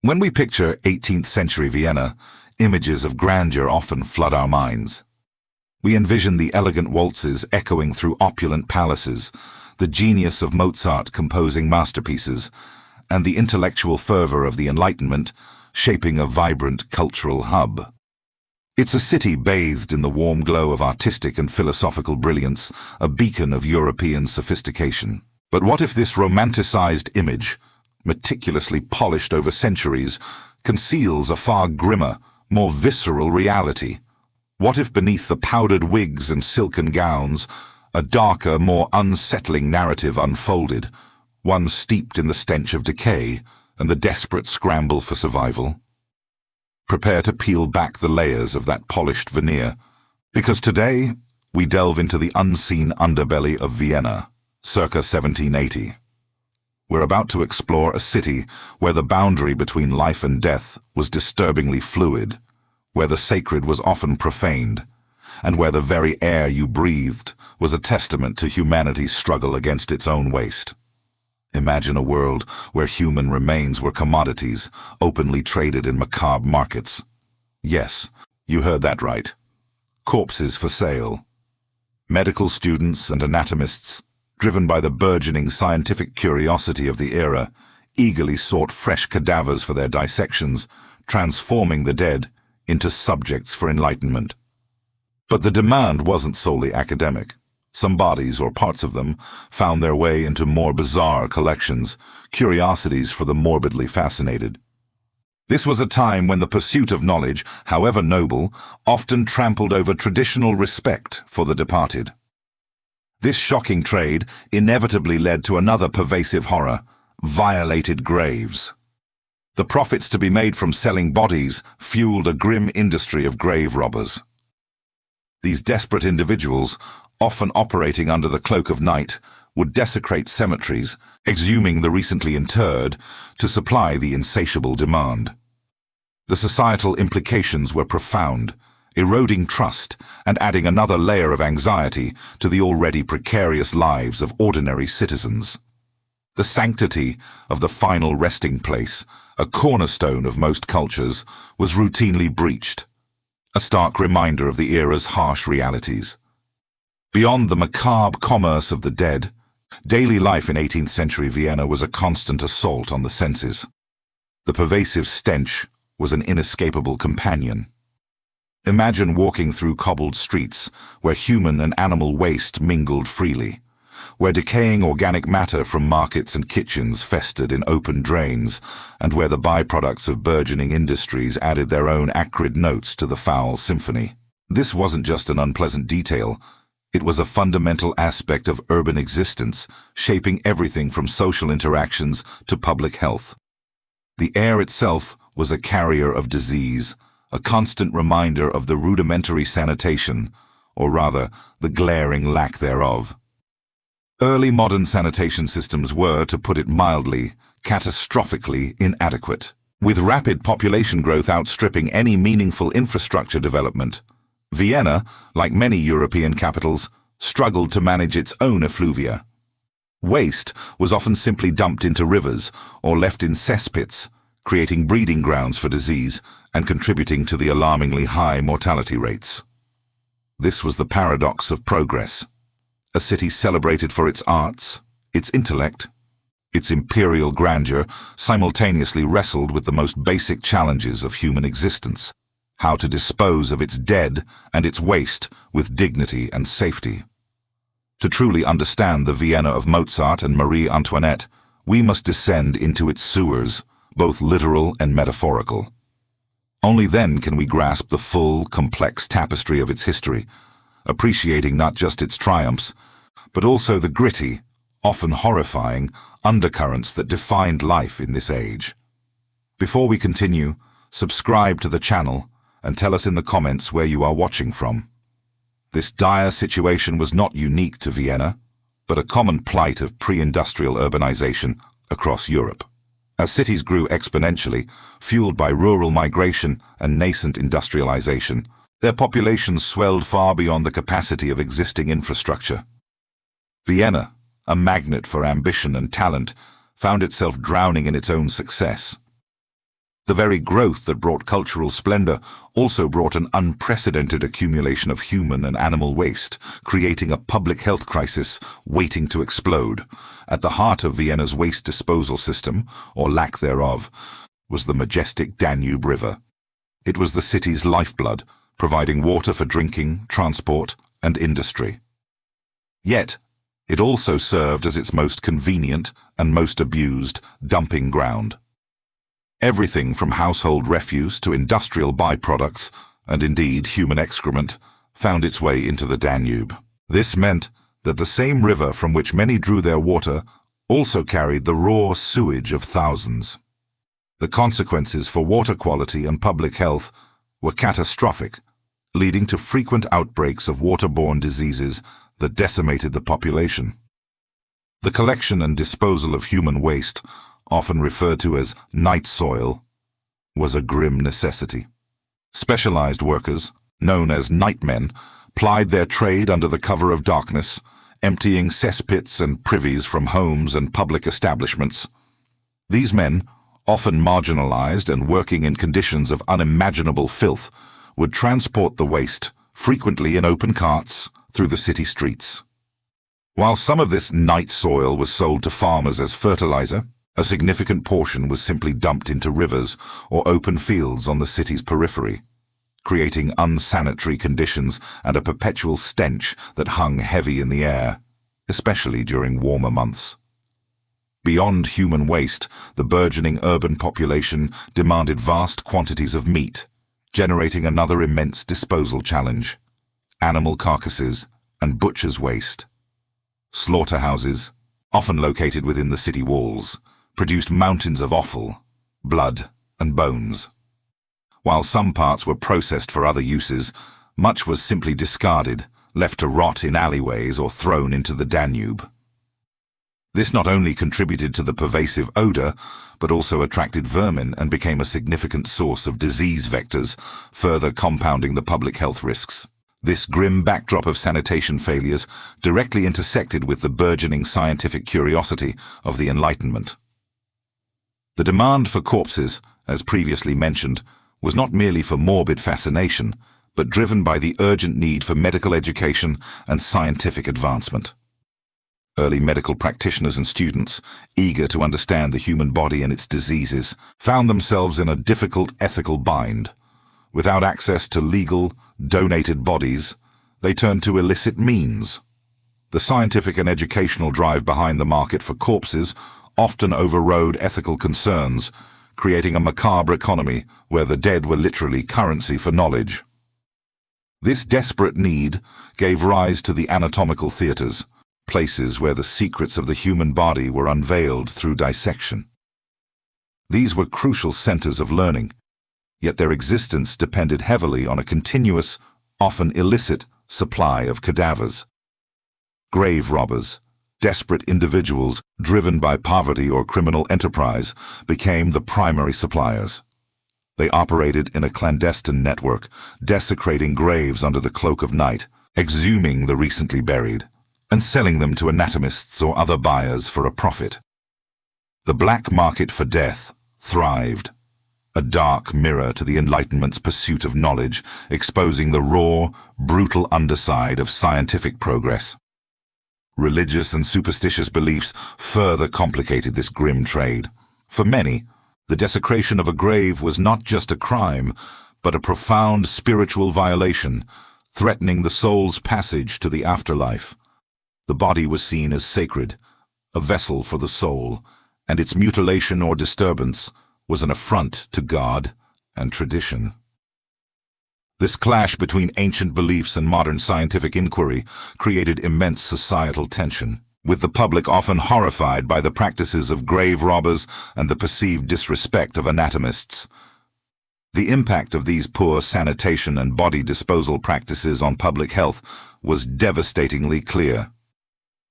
When we picture 18th century Vienna, images of grandeur often flood our minds. We envision the elegant waltzes echoing through opulent palaces, the genius of Mozart composing masterpieces, and the intellectual fervor of the Enlightenment shaping a vibrant cultural hub. It's a city bathed in the warm glow of artistic and philosophical brilliance, a beacon of European sophistication. But what if this romanticized image, meticulously polished over centuries, conceals a far grimmer, more visceral reality? What if beneath the powdered wigs and silken gowns, a darker, more unsettling narrative unfolded, one steeped in the stench of decay and the desperate scramble for survival? Prepare to peel back the layers of that polished veneer, because today we delve into the unseen underbelly of Vienna, circa 1780. We're about to explore a city where the boundary between life and death was disturbingly fluid, where the sacred was often profaned, and where the very air you breathed was a testament to humanity's struggle against its own waste. Imagine a world where human remains were commodities, openly traded in macabre markets. Yes, you heard that right. Corpses for sale. Medical students and anatomists, driven by the burgeoning scientific curiosity of the era, eagerly sought fresh cadavers for their dissections, transforming the dead into subjects for enlightenment. But the demand wasn't solely academic. Some bodies, or parts of them, found their way into more bizarre collections, curiosities for the morbidly fascinated. This was a time when the pursuit of knowledge, however noble, often trampled over traditional respect for the departed. This shocking trade inevitably led to another pervasive horror: violated graves. The profits to be made from selling bodies fueled a grim industry of grave robbers. These desperate individuals, often operating under the cloak of night, would desecrate cemeteries, exhuming the recently interred to supply the insatiable demand. The societal implications were profound, eroding trust and adding another layer of anxiety to the already precarious lives of ordinary citizens. The sanctity of the final resting place, a cornerstone of most cultures, was routinely breached, a stark reminder of the era's harsh realities. Beyond the macabre commerce of the dead, daily life in 18th century Vienna was a constant assault on the senses. The pervasive stench was an inescapable companion. Imagine walking through cobbled streets where human and animal waste mingled freely, where decaying organic matter from markets and kitchens festered in open drains, and where the byproducts of burgeoning industries added their own acrid notes to the foul symphony. This wasn't just an unpleasant detail. It was a fundamental aspect of urban existence, shaping everything from social interactions to public health. The air itself was a carrier of disease, a constant reminder of the rudimentary sanitation, or rather, the glaring lack thereof. Early modern sanitation systems were, to put it mildly, catastrophically inadequate. With rapid population growth outstripping any meaningful infrastructure development, Vienna, like many European capitals, struggled to manage its own effluvia. Waste was often simply dumped into rivers or left in cesspits, creating breeding grounds for disease and contributing to the alarmingly high mortality rates. This was the paradox of progress. A city celebrated for its arts, its intellect, its imperial grandeur simultaneously wrestled with the most basic challenges of human existence: how to dispose of its dead and its waste with dignity and safety. To truly understand the Vienna of Mozart and Marie Antoinette, we must descend into its sewers, both literal and metaphorical. Only then can we grasp the full, complex tapestry of its history, appreciating not just its triumphs, but also the gritty, often horrifying, undercurrents that defined life in this age. Before we continue, subscribe to the channel and tell us in the comments where you are watching from. This dire situation was not unique to Vienna, but a common plight of pre-industrial urbanization across Europe. As cities grew exponentially, fueled by rural migration and nascent industrialization, their populations swelled far beyond the capacity of existing infrastructure. Vienna, a magnet for ambition and talent, found itself drowning in its own success. The very growth that brought cultural splendor also brought an unprecedented accumulation of human and animal waste, creating a public health crisis waiting to explode. At the heart of Vienna's waste disposal system, or lack thereof, was the majestic Danube River. It was the city's lifeblood, providing water for drinking, transport, and industry. Yet, it also served as its most convenient and most abused dumping ground. Everything from household refuse to industrial byproducts, and indeed human excrement, found its way into the Danube. This meant that the same river from which many drew their water also carried the raw sewage of thousands. The consequences for water quality and public health were catastrophic, leading to frequent outbreaks of waterborne diseases that decimated the population. The collection and disposal of human waste, often referred to as night soil, was a grim necessity. Specialized workers, known as nightmen, plied their trade under the cover of darkness, emptying cesspits and privies from homes and public establishments. These men, often marginalized and working in conditions of unimaginable filth, would transport the waste, frequently in open carts, through the city streets. While some of this night soil was sold to farmers as fertilizer, a significant portion was simply dumped into rivers or open fields on the city's periphery, creating unsanitary conditions and a perpetual stench that hung heavy in the air, especially during warmer months. Beyond human waste, the burgeoning urban population demanded vast quantities of meat, generating another immense disposal challenge: animal carcasses and butcher's waste. Slaughterhouses, often located within the city walls, produced mountains of offal, blood, and bones. While some parts were processed for other uses, much was simply discarded, left to rot in alleyways or thrown into the Danube. This not only contributed to the pervasive odor, but also attracted vermin and became a significant source of disease vectors, further compounding the public health risks. This grim backdrop of sanitation failures directly intersected with the burgeoning scientific curiosity of the Enlightenment. The demand for corpses, as previously mentioned, was not merely for morbid fascination, but driven by the urgent need for medical education and scientific advancement. Early medical practitioners and students, eager to understand the human body and its diseases, found themselves in a difficult ethical bind. Without access to legal, donated bodies, they turned to illicit means. The scientific and educational drive behind the market for corpses often overrode ethical concerns, creating a macabre economy where the dead were literally currency for knowledge. This desperate need gave rise to the anatomical theaters, places where the secrets of the human body were unveiled through dissection. These were crucial centers of learning, yet their existence depended heavily on a continuous, often illicit, supply of cadavers. Grave robbers, desperate individuals driven by poverty or criminal enterprise, became the primary suppliers. They operated in a clandestine network, desecrating graves under the cloak of night, exhuming the recently buried, and selling them to anatomists or other buyers for a profit. The black market for death thrived, a dark mirror to the Enlightenment's pursuit of knowledge, exposing the raw, brutal underside of scientific progress. Religious and superstitious beliefs further complicated this grim trade. For many, the desecration of a grave was not just a crime, but a profound spiritual violation, threatening the soul's passage to the afterlife. The body was seen as sacred, a vessel for the soul, and its mutilation or disturbance was an affront to God and tradition. This clash between ancient beliefs and modern scientific inquiry created immense societal tension, with the public often horrified by the practices of grave robbers and the perceived disrespect of anatomists. The impact of these poor sanitation and body disposal practices on public health was devastatingly clear.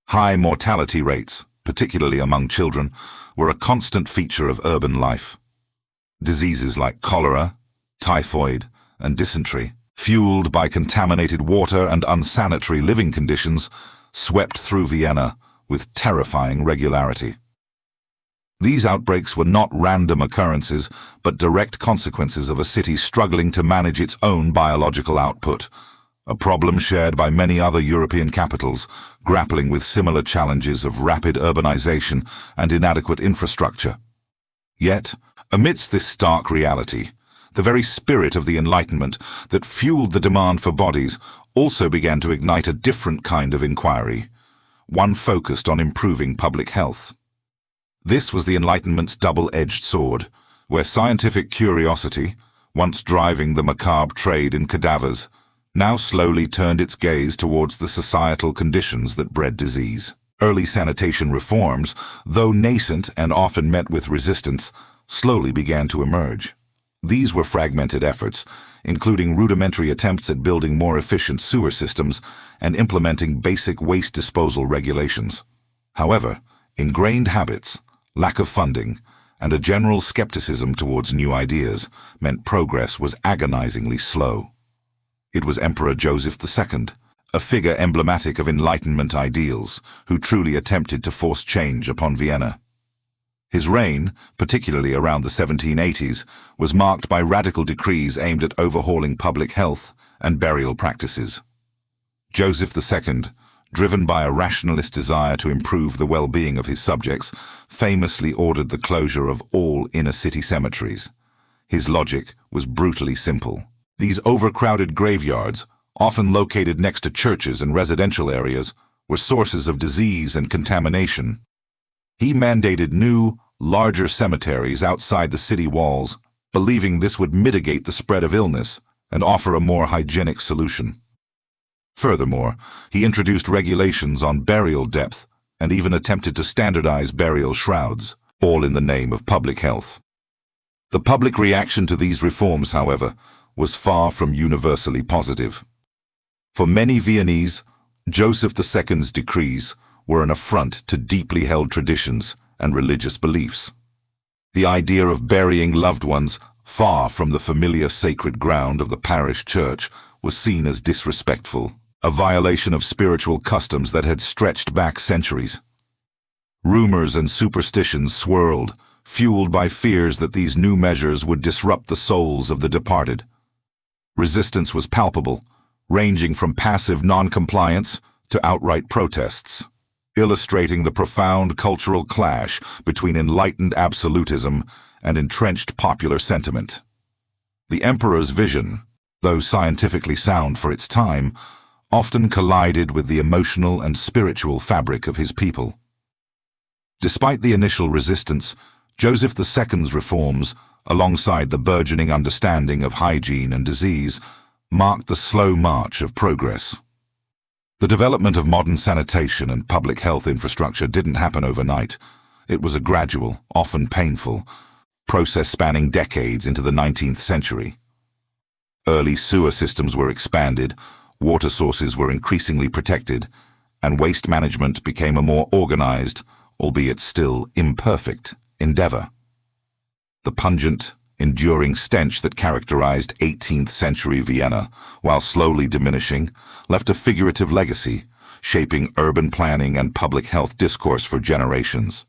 High mortality rates, particularly among children, were a constant feature of urban life. Diseases like cholera, typhoid, and dysentery, fueled by contaminated water and unsanitary living conditions, swept through Vienna with terrifying regularity. These outbreaks were not random occurrences, but direct consequences of a city struggling to manage its own biological output, a problem shared by many other European capitals, grappling with similar challenges of rapid urbanization and inadequate infrastructure. Yet, amidst this stark reality, the very spirit of the Enlightenment that fueled the demand for bodies also began to ignite a different kind of inquiry, one focused on improving public health. This was the Enlightenment's double-edged sword, where scientific curiosity, once driving the macabre trade in cadavers, now slowly turned its gaze towards the societal conditions that bred disease. Early sanitation reforms, though nascent and often met with resistance, slowly began to emerge. These were fragmented efforts, including rudimentary attempts at building more efficient sewer systems and implementing basic waste disposal regulations. However, ingrained habits, lack of funding, and a general skepticism towards new ideas meant progress was agonizingly slow. It was Emperor Joseph II, a figure emblematic of Enlightenment ideals, who truly attempted to force change upon Vienna. His reign, particularly around the 1780s, was marked by radical decrees aimed at overhauling public health and burial practices. Joseph II, driven by a rationalist desire to improve the well-being of his subjects, famously ordered the closure of all inner-city cemeteries. His logic was brutally simple. These overcrowded graveyards, often located next to churches and residential areas, were sources of disease and contamination. He mandated new, larger cemeteries outside the city walls, believing this would mitigate the spread of illness and offer a more hygienic solution. Furthermore, he introduced regulations on burial depth and even attempted to standardize burial shrouds, all in the name of public health. The public reaction to these reforms, however, was far from universally positive. For many Viennese, Joseph II's decrees were an affront to deeply held traditions and religious beliefs. The idea of burying loved ones far from the familiar sacred ground of the parish church was seen as disrespectful, a violation of spiritual customs that had stretched back centuries. Rumors and superstitions swirled, fueled by fears that these new measures would disrupt the souls of the departed. Resistance was palpable, ranging from passive non-compliance to outright protests, illustrating the profound cultural clash between enlightened absolutism and entrenched popular sentiment. The emperor's vision, though scientifically sound for its time, often collided with the emotional and spiritual fabric of his people. Despite the initial resistance, Joseph II's reforms, alongside the burgeoning understanding of hygiene and disease, marked the slow march of progress. The development of modern sanitation and public health infrastructure didn't happen overnight. It was a gradual, often painful, process spanning decades into the 19th century. Early sewer systems were expanded, water sources were increasingly protected, and waste management became a more organized, albeit still imperfect, endeavor. The pungent, enduring stench that characterized 18th century Vienna, while slowly diminishing, left a figurative legacy, shaping urban planning and public health discourse for generations.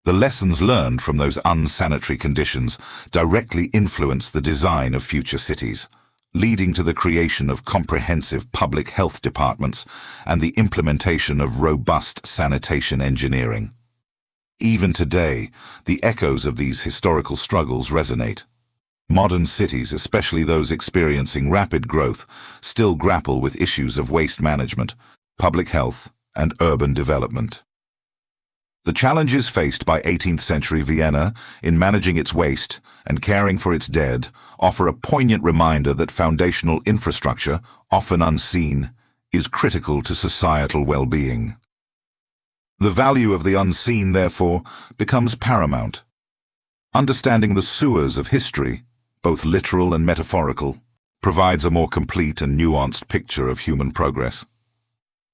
The lessons learned from those unsanitary conditions directly influenced the design of future cities, leading to the creation of comprehensive public health departments and the implementation of robust sanitation engineering. Even today, the echoes of these historical struggles resonate. Modern cities, especially those experiencing rapid growth, still grapple with issues of waste management, public health, and urban development. The challenges faced by 18th century Vienna in managing its waste and caring for its dead offer a poignant reminder that foundational infrastructure, often unseen, is critical to societal well-being. The value of the unseen, therefore, becomes paramount. Understanding the sewers of history, both literal and metaphorical, provides a more complete and nuanced picture of human progress.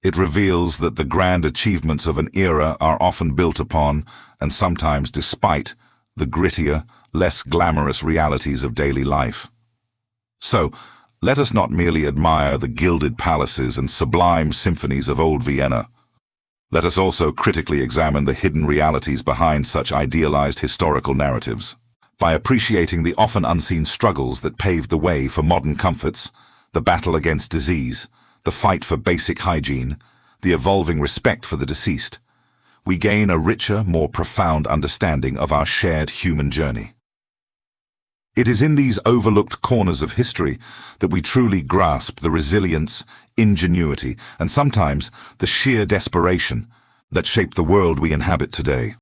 It reveals that the grand achievements of an era are often built upon, and sometimes despite, the grittier, less glamorous realities of daily life. So, let us not merely admire the gilded palaces and sublime symphonies of old Vienna. Let us also critically examine the hidden realities behind such idealized historical narratives. By appreciating the often unseen struggles that paved the way for modern comforts, the battle against disease, the fight for basic hygiene, the evolving respect for the deceased, we gain a richer, more profound understanding of our shared human journey. It is in these overlooked corners of history that we truly grasp the resilience, ingenuity, and sometimes the sheer desperation that shape the world we inhabit today.